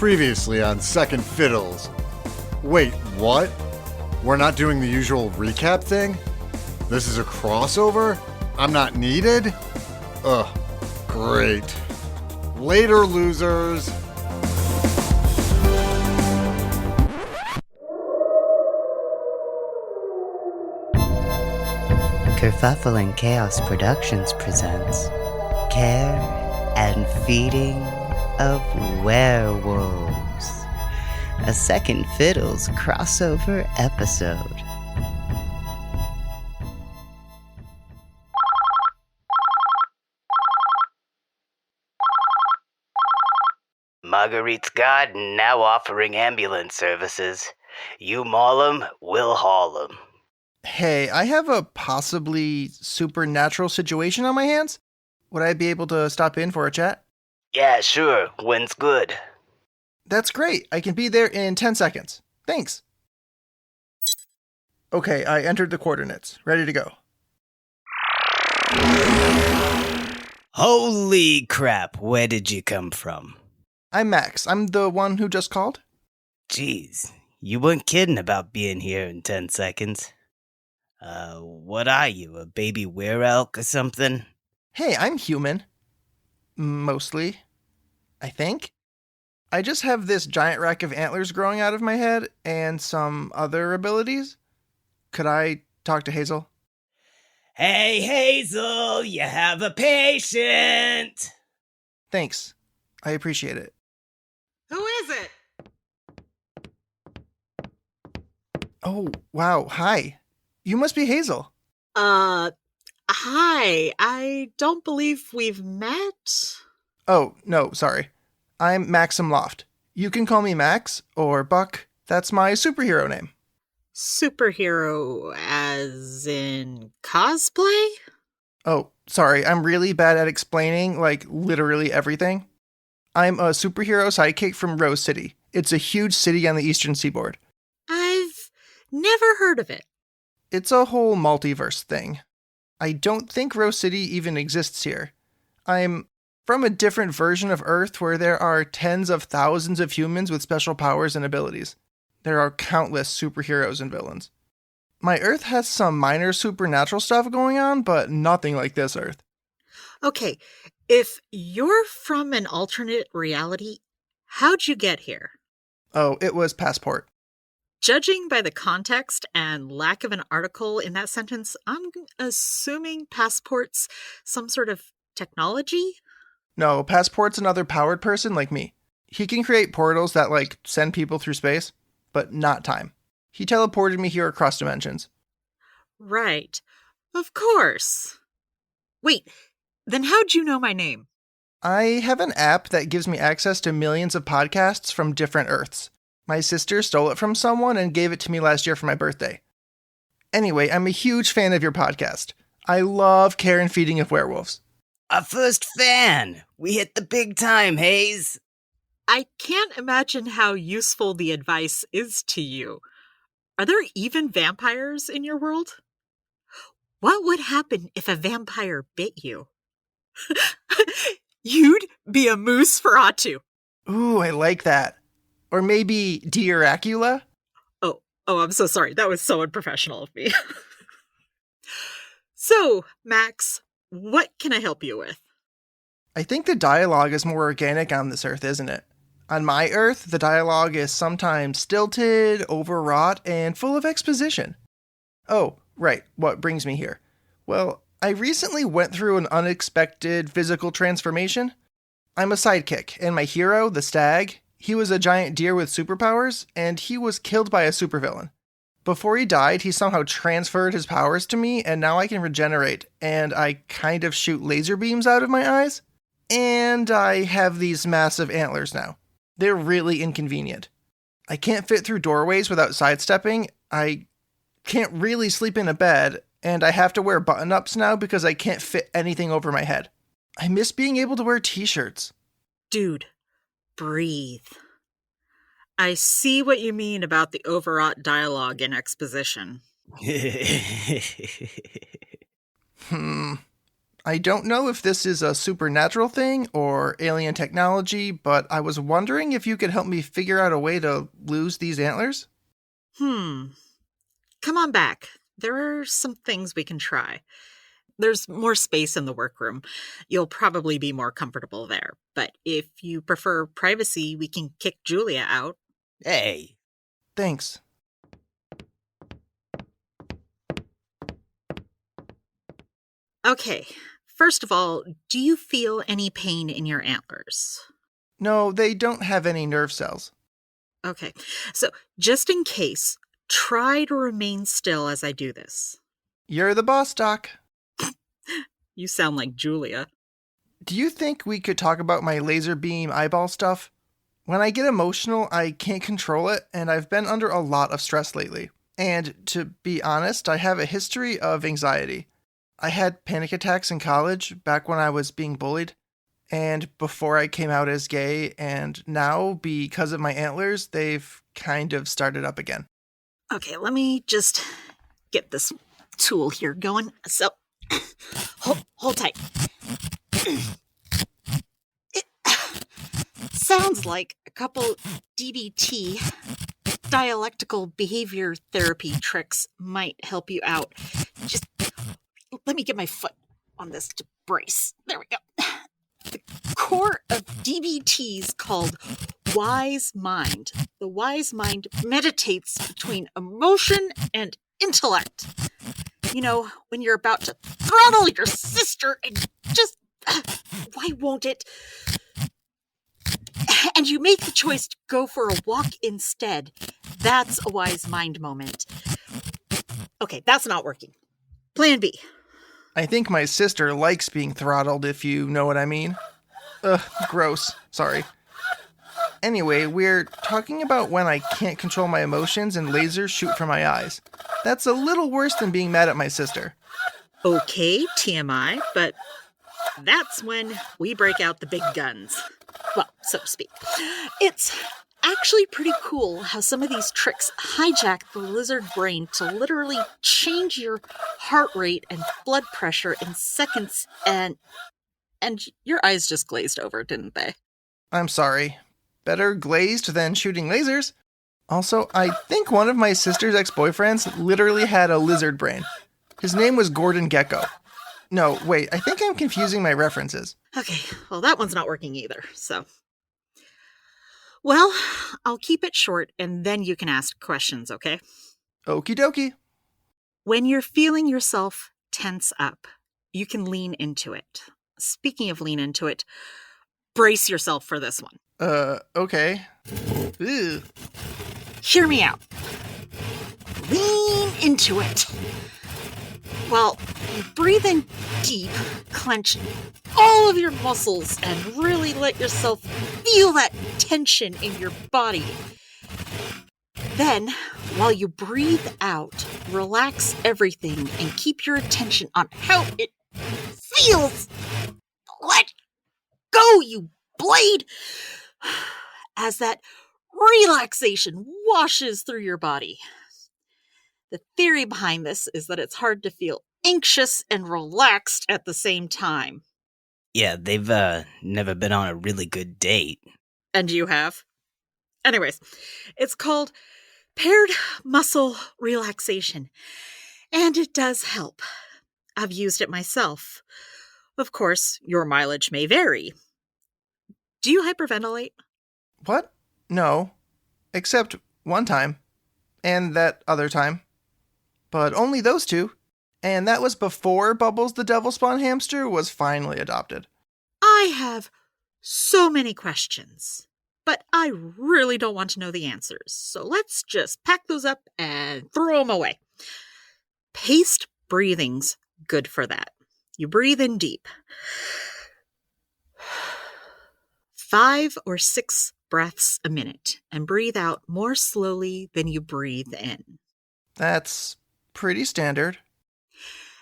Previously on Second Fiddles. Wait, what? We're not doing the usual recap thing? This is a crossover? I'm not needed? Ugh, great. Later, losers. Kerfuffle and Chaos Productions presents Care and Feeding of Werewolves, a Second Fiddles crossover episode. Marguerite's Garden now offering ambulance services. You maul 'em, we'll haul 'em. Hey, I have a possibly supernatural situation on my hands. Would I be able to stop in for a chat? Yeah, sure. When's good? That's great. I can be there in 10 seconds. Thanks. Okay, I entered the coordinates. Ready to go. Holy crap, where did you come from? I'm Max. I'm the one who just called. Jeez, you weren't kidding about being here in 10 seconds. What are you, a baby were-elk or something? Hey, I'm human. Mostly. I think. I just have this giant rack of antlers growing out of my head and some other abilities. Could I talk to Hazel? Hey, Hazel, you have a patient! Thanks. I appreciate it. Who is it? Oh, wow. Hi. You must be Hazel. Hi. I don't believe we've met. Oh, no, sorry. I'm Maxim Loft. You can call me Max or Buck. That's my superhero name. Superhero as in cosplay? Oh, sorry. I'm really bad at explaining, literally everything. I'm a superhero sidekick from Rose City. It's a huge city on the eastern seaboard. I've never heard of it. It's a whole multiverse thing. I don't think Rose City even exists here. I'm from a different version of Earth where there are tens of thousands of humans with special powers and abilities. There are countless superheroes and villains. My Earth has some minor supernatural stuff going on, but nothing like this Earth. Okay, if you're from an alternate reality, how'd you get here? Oh, it was Passport. Judging by the context and lack of an article in that sentence, I'm assuming Passport's some sort of technology? No, Passport's another powered person like me. He can create portals that, send people through space, but not time. He teleported me here across dimensions. Right. Of course. Wait, then how'd you know my name? I have an app that gives me access to millions of podcasts from different Earths. My sister stole it from someone and gave it to me last year for my birthday. Anyway, I'm a huge fan of your podcast. I love Care and Feeding of Werewolves. Our first fan! We hit the big time, Hayes! I can't imagine how useful the advice is to you. Are there even vampires in your world? What would happen if a vampire bit you? You'd be a moose for Atu. Ooh, I like that. Or maybe Deeracula? Oh, I'm so sorry. That was so unprofessional of me. So, Max, what can I help you with? I think the dialogue is more organic on this Earth, isn't it? On my Earth, the dialogue is sometimes stilted, overwrought, and full of exposition. Oh, right, what brings me here? Well, I recently went through an unexpected physical transformation. I'm a sidekick, and my hero, the stag, he was a giant deer with superpowers, and he was killed by a supervillain. Before he died, he somehow transferred his powers to me, and now I can regenerate, and I kind of shoot laser beams out of my eyes. And I have these massive antlers now. They're really inconvenient. I can't fit through doorways without sidestepping, I can't really sleep in a bed, and I have to wear button-ups now because I can't fit anything over my head. I miss being able to wear t-shirts. Dude, breathe. I see what you mean about the overwrought dialogue and exposition. I don't know if this is a supernatural thing or alien technology, but I was wondering if you could help me figure out a way to lose these antlers? Come on back. There are some things we can try. There's more space in the workroom. You'll probably be more comfortable there. But if you prefer privacy, we can kick Julia out. Hey, Thanks. Okay, first of all, do you feel any pain in your antlers? No, they don't have any nerve cells. Okay, so just in case, try to remain still as I do this. You're the boss, Doc. You sound like Julia. Do you think we could talk about my laser beam eyeball stuff? When I get emotional, I can't control it, and I've been under a lot of stress lately. And to be honest, I have a history of anxiety. I had panic attacks in college, back when I was being bullied, and before I came out as gay, and now, because of my antlers, they've kind of started up again. Okay, let me just get this tool here going. So, hold tight. It sounds like a couple DBT, dialectical behavior therapy tricks might help you out. Just let me get my foot on this to brace. There we go. The core of DBT is called Wise Mind. The Wise Mind meditates between emotion and intellect. You know, when you're about to throttle your sister and just... why won't it? And you make the choice to go for a walk instead. That's a wise mind moment. Okay, that's not working. Plan B. I think my sister likes being throttled, if you know what I mean. Ugh, gross. Sorry. Anyway, we're talking about when I can't control my emotions and lasers shoot from my eyes. That's a little worse than being mad at my sister. Okay, TMI, but that's when we break out the big guns. Well, so to speak. It's actually pretty cool how some of these tricks hijack the lizard brain to literally change your heart rate and blood pressure in seconds, and your eyes just glazed over, didn't they? I'm sorry. Better glazed than shooting lasers. Also, I think one of my sister's ex-boyfriends literally had a lizard brain. His name was Gordon Gecko. No, wait, I think I'm confusing my references. Okay, well, that one's not working either, so. Well, I'll keep it short and then you can ask questions, okay? Okie dokie. When you're feeling yourself tense up, you can lean into it. Speaking of lean into it, brace yourself for this one. Okay. Ew. Hear me out. Lean into it. Well, you breathe in deep, clench all of your muscles, and really let yourself feel that tension in your body. Then, while you breathe out, relax everything and keep your attention on how it feels. Let go, you blade! As that relaxation washes through your body. The theory behind this is that it's hard to feel anxious and relaxed at the same time. yeah, they've never been on a really good date. And you have? Anyways, it's called paired muscle relaxation, and it does help. I've used it myself. Of course, your mileage may vary. Do you hyperventilate? What? No. Except one time. And that other time. But only those two. And that was before Bubbles the Devil Spawn hamster was finally adopted. I have so many questions, but I really don't want to know the answers. So let's just pack those up and throw them away. Paced breathing's good for that. You breathe in deep. 5 or 6 breaths a minute and breathe out more slowly than you breathe in. That's pretty standard.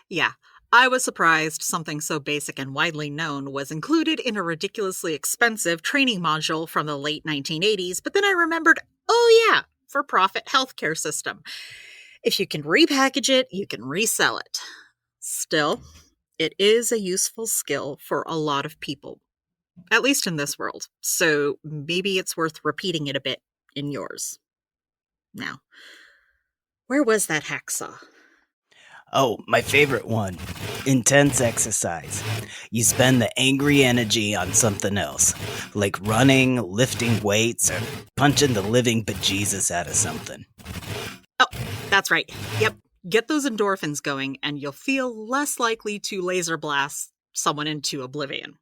Yeah, I was surprised something so basic and widely known was included in a ridiculously expensive training module from the late 1980s, but then I remembered, oh yeah, for-profit healthcare system. If you can repackage it, you can resell it. Still, It is a useful skill for a lot of people, at least in this world, so maybe it's worth repeating it a bit in yours. Now, where was that hacksaw? Oh, my favorite one. Intense exercise. You spend the angry energy on something else, like running, lifting weights, or punching the living bejesus out of something. Oh, that's right. Yep. Get those endorphins going, and you'll feel less likely to laser blast someone into oblivion.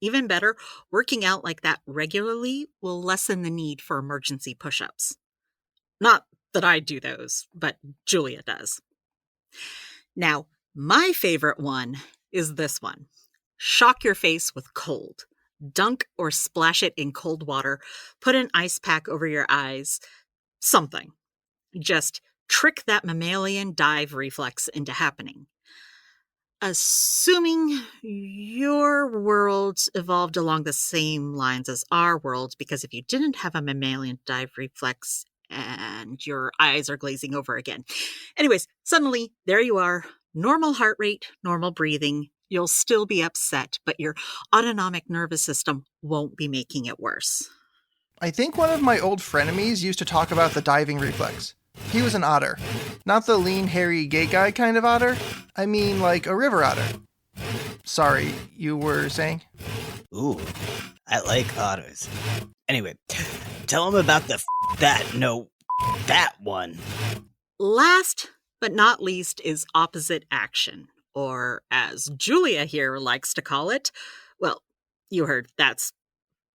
Even better, working out like that regularly will lessen the need for emergency push-ups. Not that I do those, but Julia does. Now, my favorite one is this one. Shock your face with cold. Dunk or splash it in cold water. Put an ice pack over your eyes. Something. Just trick that mammalian dive reflex into happening. Assuming your world evolved along the same lines as our world, because if you didn't have a mammalian dive reflex, and your eyes are glazing over again. Anyways, suddenly, there you are. Normal heart rate, normal breathing. You'll still be upset, but your autonomic nervous system won't be making it worse. I think one of my old frenemies used to talk about the diving reflex. He was an otter. Not the lean, hairy, gay guy kind of otter. I mean, like a river otter. Sorry, you were saying? Ooh, I like otters. Anyway, tell him about the that one. Last but not least is opposite action, or as Julia here likes to call it, well, you heard, that's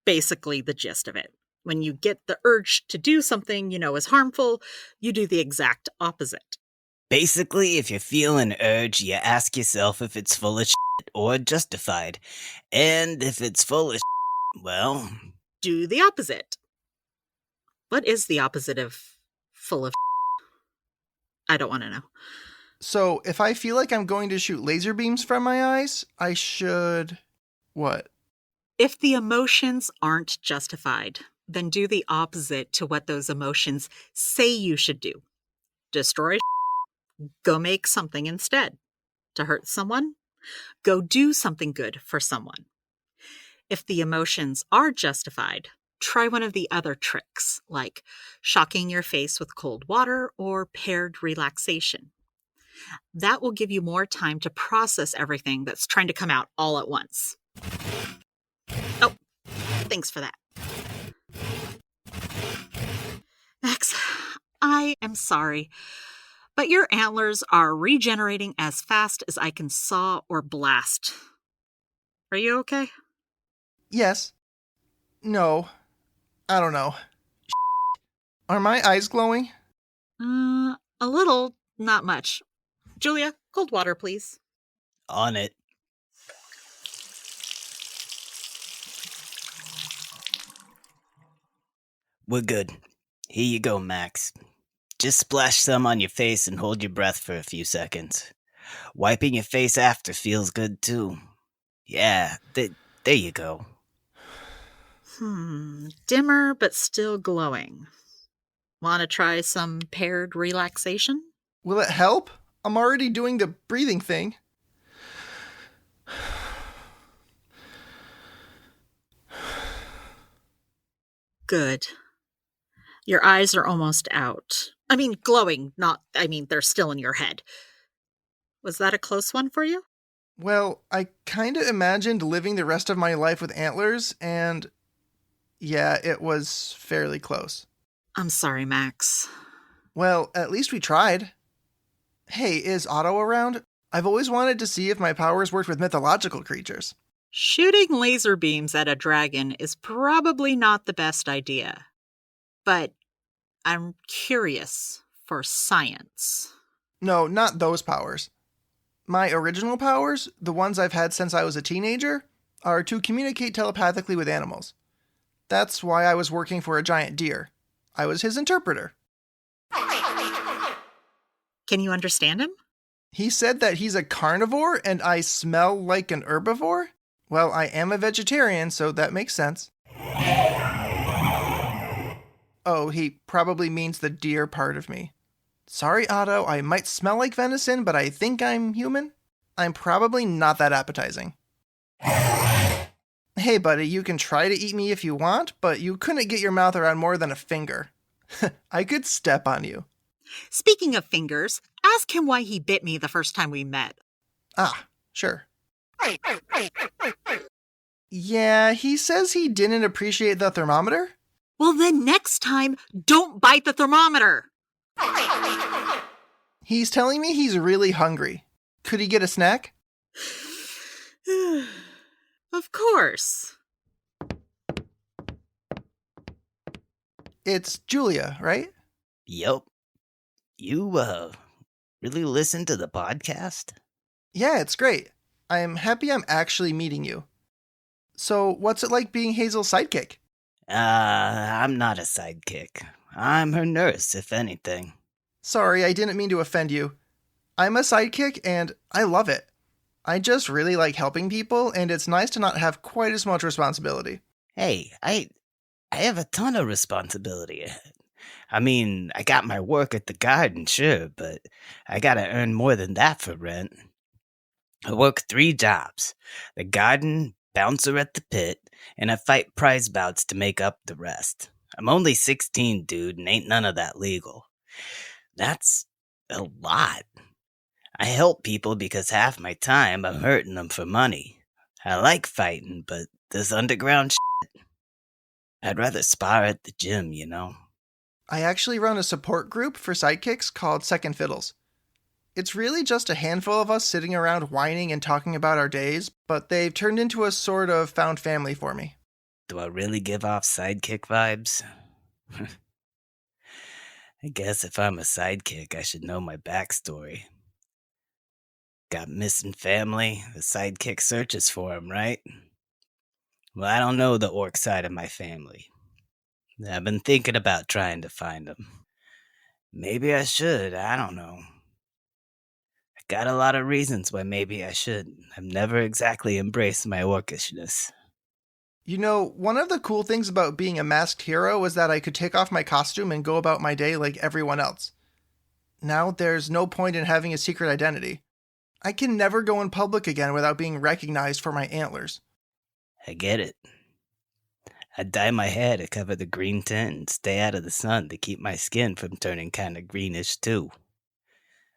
basically the gist of it. When you get the urge to do something you know is harmful, you do the exact opposite. Basically, if you feel an urge, you ask yourself if it's full of shit or justified. And if it's full of shit, well, do the opposite. What is the opposite of full of shit? I don't want to know. So, if I feel like I'm going to shoot laser beams from my eyes, I should... what? If the emotions aren't justified, then do the opposite to what those emotions say you should do. Destroy. Go make something instead. To hurt someone? Go do something good for someone. If the emotions are justified, try one of the other tricks, like shocking your face with cold water or paired relaxation. That will give you more time to process everything that's trying to come out all at once. Oh, thanks for that. Max, I am sorry, but your antlers are regenerating as fast as I can saw or blast. Are you okay? Yes. No. I don't know. Are my eyes glowing? A little, not much. Julia, cold water, please. on it. We're good. Here you go, Max. Just splash some on your face and hold your breath for a few seconds. Wiping your face after feels good too. Yeah, there you go. Dimmer but still glowing. Want to try some paired relaxation? Will it help? I'm already doing the breathing thing. Good. Your eyes are almost out. I mean, glowing, they're still in your head. Was that a close one for you? Well, I kinda imagined living the rest of my life with antlers, and yeah, it was fairly close. I'm sorry, Max. Well, at least we tried. Hey, is Otto around? I've always wanted to see if my powers worked with mythological creatures. Shooting laser beams at a dragon is probably not the best idea. But I'm curious for science. No, not those powers. My original powers, the ones I've had since I was a teenager, are to communicate telepathically with animals. That's why I was working for a giant deer. I was his interpreter. Can you understand him? He said that he's a carnivore and I smell like an herbivore? Well, I am a vegetarian, so that makes sense. Oh, he probably means the deer part of me. Sorry, Otto, I might smell like venison, but I think I'm human. I'm probably not that appetizing. Hey, buddy, you can try to eat me if you want, but you couldn't get your mouth around more than a finger. I could step on you. Speaking of fingers, ask him why he bit me the first time we met. Ah, sure. Yeah, he says he didn't appreciate the thermometer. Well, then next time, don't bite the thermometer. He's telling me he's really hungry. Could he get a snack? Of course. It's Julia, right? Yup. You, really listen to the podcast? Yeah, it's great. I'm happy I'm actually meeting you. So, what's it like being Hazel's sidekick? I'm not a sidekick. I'm her nurse, if anything. Sorry, I didn't mean to offend you. I'm a sidekick and I love it. I just really like helping people, and it's nice to not have quite as much responsibility. Hey, I have a ton of responsibility ahead. I mean, I got my work at the garden, sure, but I gotta earn more than that for rent. I work 3 jobs. The garden, bouncer at the pit, and I fight prize bouts to make up the rest. I'm only 16, dude, and ain't none of that legal. That's a lot. I help people because half my time I'm hurting them for money. I like fighting, but this underground shit, I'd rather spar at the gym, you know? I actually run a support group for sidekicks called Second Fiddles. It's really just a handful of us sitting around whining and talking about our days, but they've turned into a sort of found family for me. Do I really give off sidekick vibes? I guess if I'm a sidekick, I should know my backstory. Got missing family, the sidekick searches for him, right? Well, I don't know the orc side of my family. I've been thinking about trying to find him. Maybe I should, I don't know. I got a lot of reasons why maybe I should. I've never exactly embraced my orcishness. You know, one of the cool things about being a masked hero was that I could take off my costume and go about my day like everyone else. Now there's no point in having a secret identity. I can never go in public again without being recognized for my antlers. I get it. I dye my hair to cover the green tint and stay out of the sun to keep my skin from turning kind of greenish too.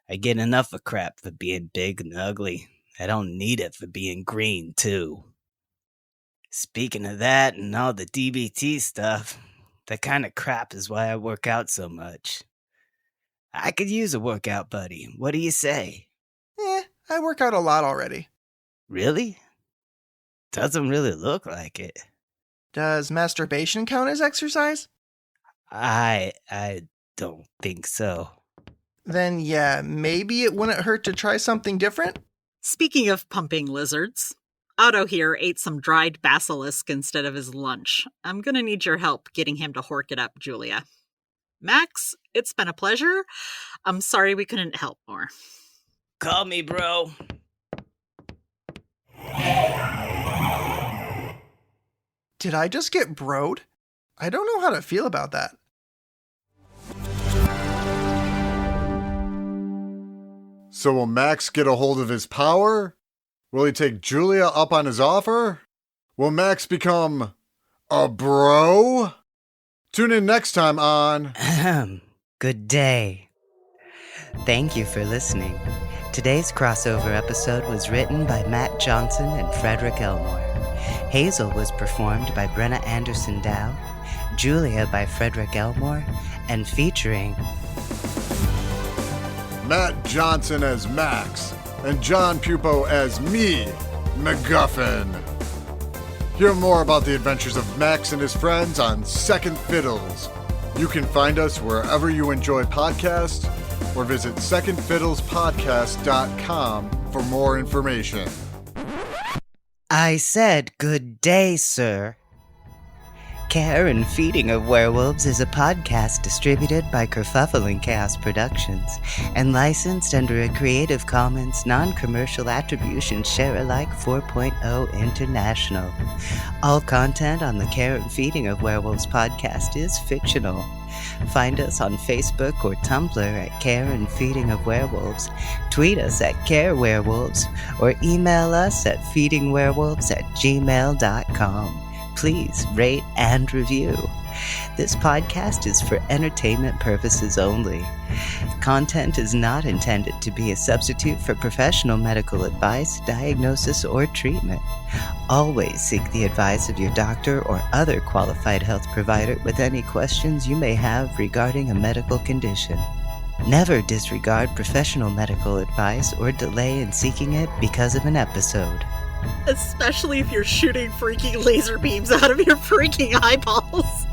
I get enough of crap for being big and ugly. I don't need it for being green too. Speaking of that and all the DBT stuff, that kind of crap is why I work out so much. I could use a workout buddy. What do you say? I work out a lot already. Really? Doesn't really look like it. Does masturbation count as exercise? I don't think so. Then yeah, maybe it wouldn't hurt to try something different? Speaking of pumping lizards, Otto here ate some dried basilisk instead of his lunch. I'm gonna need your help getting him to hork it up, Julia. Max, it's been a pleasure. I'm sorry we couldn't help more. Call me, bro. Did I just get broed? I don't know how to feel about that. So will Max get a hold of his power? Will he take Julia up on his offer? Will Max become a bro? Tune in next time on... Good day. Thank you for listening. Today's crossover episode was written by Matt Johnson and Frederick Elmore. Hazel was performed by Brenna Anderson Dow, Julia by Frederick Elmore, and featuring Matt Johnson as Max, and John Pupo as me, MacGuffin. Hear more about the adventures of Max and his friends on Second Fiddles. You can find us wherever you enjoy podcasts, or visit secondfiddlespodcast.com for more information. I said good day, sir. Care Feeding of Werewolves is a podcast distributed by Kerfuffle and Chaos Productions and licensed under a Creative Commons non-commercial attribution share-alike 4.0 international. All content on the Care Feeding of Werewolves podcast is fictional. Find us on Facebook or Tumblr at Care and Feeding of Werewolves, tweet us at Care Werewolves, or email us at feedingwerewolves@gmail.com. Please rate and review. This podcast is for entertainment purposes only. Content is not intended to be a substitute for professional medical advice, diagnosis, or treatment. Always seek the advice of your doctor or other qualified health provider with any questions you may have regarding a medical condition. Never disregard professional medical advice or delay in seeking it because of an episode. Especially if you're shooting freaking laser beams out of your freaking eyeballs.